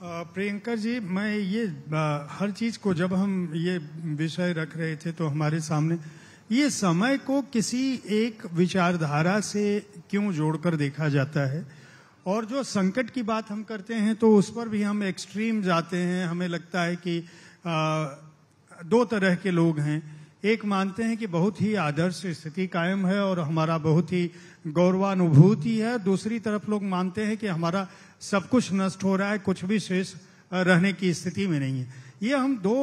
प्रियंका जी, मैं ये हर चीज को जब हम ये विषय रख रहे थे तो हमारे सामने ये समय को किसी एक विचारधारा से क्यों जोड़कर देखा जाता है, और जो संकट की बात हम करते हैं तो उस पर भी हम एक्सट्रीम जाते हैं। हमें लगता है कि दो तरह के लोग हैं। एक मानते हैं कि बहुत ही आदर्श स्थिति कायम है और हमारा बहुत ही गौरवानुभूति है, दूसरी तरफ लोग मानते हैं कि हमारा सब कुछ नष्ट हो रहा है, कुछ भी शेष रहने की स्थिति में नहीं है। ये हम दो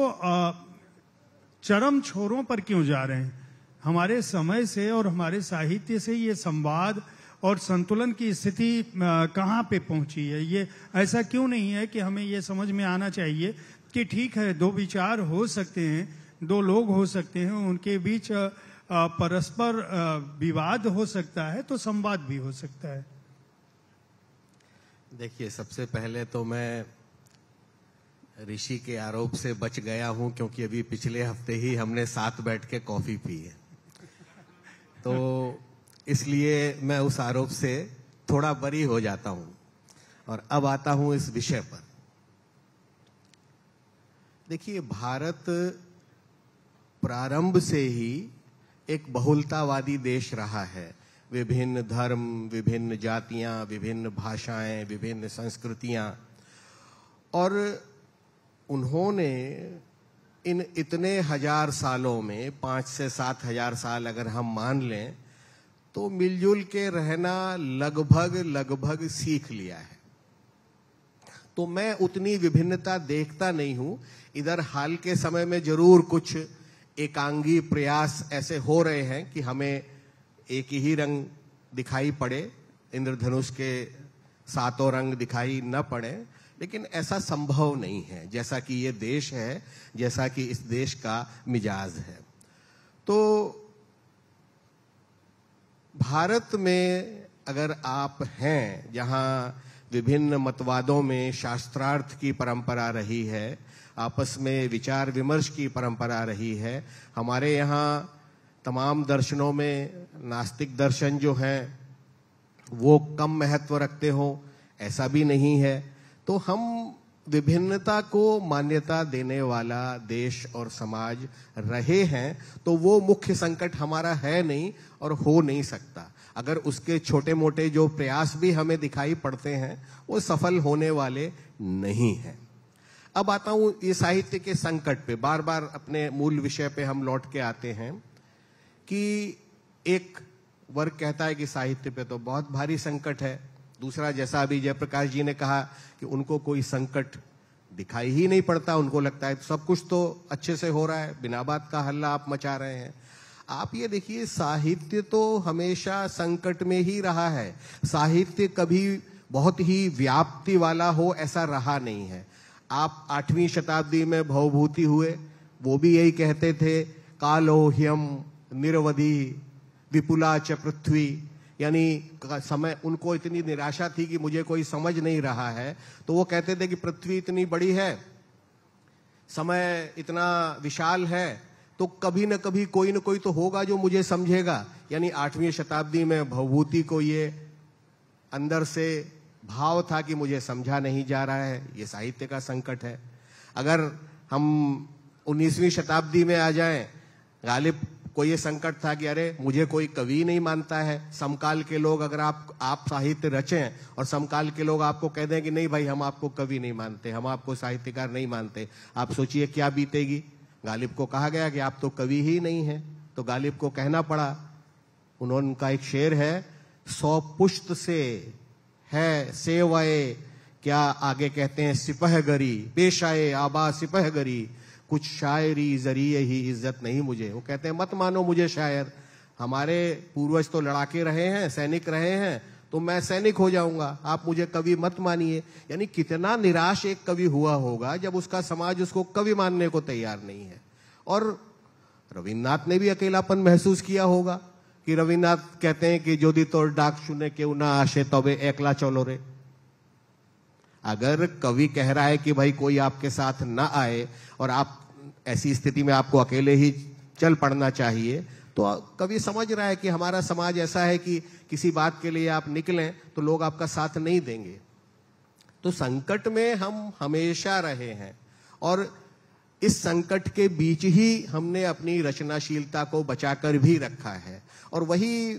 चरम छोरों पर क्यों जा रहे हैं? हमारे समय से और हमारे साहित्य से ये संवाद और संतुलन की स्थिति कहाँ पे पहुंची है? ये ऐसा क्यों नहीं है कि हमें ये समझ में आना चाहिए कि ठीक है, दो विचार हो सकते हैं, दो लोग हो सकते हैं, उनके बीच परस्पर विवाद हो सकता है तो संवाद भी हो सकता है। देखिए, सबसे पहले तो मैं ऋषि के आरोप से बच गया हूं, क्योंकि अभी पिछले हफ्ते ही हमने साथ बैठ के कॉफी पी है, तो इसलिए मैं उस आरोप से थोड़ा बरी हो जाता हूं। और अब आता हूं इस विषय पर। देखिए, भारत प्रारंभ से ही एक बहुलतावादी देश रहा है। विभिन्न धर्म, विभिन्न जातियां, विभिन्न भाषाएं, विभिन्न संस्कृतियां, और उन्होंने इन इतने हजार सालों में 5 से 7 हजार साल अगर हम मान लें तो मिलजुल के रहना लगभग सीख लिया है। तो मैं उतनी विभिन्नता देखता नहीं हूं। इधर हाल के समय में जरूर कुछ एकांगी प्रयास ऐसे हो रहे हैं कि हमें एक ही रंग दिखाई पड़े, इंद्रधनुष के 7 रंग दिखाई न पड़े, लेकिन ऐसा संभव नहीं है जैसा कि ये देश है, जैसा कि इस देश का मिजाज है। तो भारत में अगर आप हैं जहां विभिन्न मतवादों में शास्त्रार्थ की परंपरा रही है, आपस में विचार विमर्श की परंपरा रही है, हमारे यहाँ तमाम दर्शनों में नास्तिक दर्शन जो हैं वो कम महत्व रखते हो, ऐसा भी नहीं है। तो हम विभिन्नता को मान्यता देने वाला देश और समाज रहे हैं, तो वो मुख्य संकट हमारा है नहीं और हो नहीं सकता। अगर उसके छोटे मोटे जो प्रयास भी हमें दिखाई पड़ते हैं वो सफल होने वाले नहीं हैं। अब आता हूं ये साहित्य के संकट पे। बार बार अपने मूल विषय पे हम लौट के आते हैं कि एक वर्ग कहता है कि साहित्य पे तो बहुत भारी संकट है, दूसरा, जैसा अभी जयप्रकाश जी ने कहा, कि उनको कोई संकट दिखाई ही नहीं पड़ता, उनको लगता है सब कुछ तो अच्छे से हो रहा है, बिना बात का हल्ला आप मचा रहे हैं। आप ये देखिए, साहित्य तो हमेशा संकट में ही रहा है। साहित्य कभी बहुत ही व्याप्ति वाला हो ऐसा रहा नहीं है। आप 8वीं शताब्दी में भवभूति हुए, वो भी यही कहते थे, कालो ह्यम निरवधि विपुला च पृथ्वी, यानी समय, उनको इतनी निराशा थी कि मुझे कोई समझ नहीं रहा है, तो वो कहते थे कि पृथ्वी इतनी बड़ी है, समय इतना विशाल है, तो कभी न कभी कोई न कोई तो होगा जो मुझे समझेगा। यानी 8वीं शताब्दी में भवभूति को ये अंदर से भाव था कि मुझे समझा नहीं जा रहा है, ये साहित्य का संकट है। अगर हम 19वीं शताब्दी में आ जाएं, गालिब को ये संकट था कि अरे मुझे कोई कवि नहीं मानता है। समकाल के लोग, अगर आप साहित्य रचें और समकाल के लोग आपको कह दें कि नहीं भाई, हम आपको कवि नहीं मानते, हम आपको साहित्यकार नहीं मानते, आप सोचिए क्या बीतेगी। गालिब को कहा गया कि आप तो कवि ही नहीं हैं, तो गालिब को कहना पड़ा। उनका एक शेर है, 100 पुश्त से है सेवाए, क्या आगे कहते हैं, सिपहगरी पेशाए आबा सिपहगरी, कुछ शायरी जरिए ही इज्जत नहीं मुझे। वो कहते हैं मत मानो मुझे शायर, हमारे पूर्वज तो लड़ाके रहे हैं, सैनिक रहे हैं, तो मैं सैनिक हो जाऊंगा, आप मुझे कवि मत मानिए। यानी कितना निराश एक कवि हुआ होगा जब उसका समाज उसको कवि मानने को तैयार नहीं है। और रविन्द्रनाथ ने भी अकेलापन महसूस किया होगा कि रविन्द्रनाथ कहते हैं कि जोदी तोर डाक सुने के ना आशे तबे एकला चलो रे। अगर कवि कह रहा है कि भाई कोई आपके साथ ना आए और आप ऐसी स्थिति में आपको अकेले ही चल पड़ना चाहिए, तो कवि समझ रहा है कि हमारा समाज ऐसा है कि किसी बात के लिए आप निकलें तो लोग आपका साथ नहीं देंगे। तो संकट में हम हमेशा रहे हैं और इस संकट के बीच ही हमने अपनी रचनाशीलता को बचाकर भी रखा है। और वही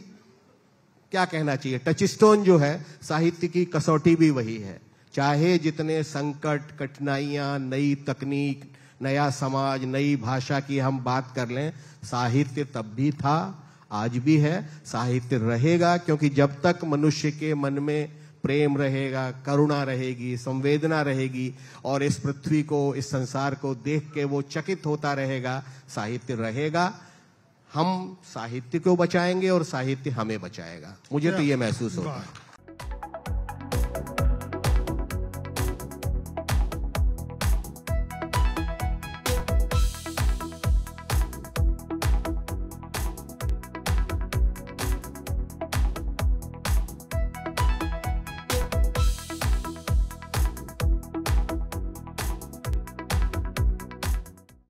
क्या कहना चाहिए, टचस्टोन जो है साहित्य की कसौटी भी वही है। चाहे जितने संकट, कठिनाइयां, नई तकनीक, नया समाज, नई भाषा की हम बात कर लें, साहित्य तब भी था, आज भी है, साहित्य रहेगा, क्योंकि जब तक मनुष्य के मन में प्रेम रहेगा, करुणा रहेगी, संवेदना रहेगी और इस पृथ्वी को, इस संसार को देख के वो चकित होता रहेगा, साहित्य रहेगा। हम साहित्य को बचाएंगे और साहित्य हमें बचाएगा। मुझे तो ये महसूस होता है।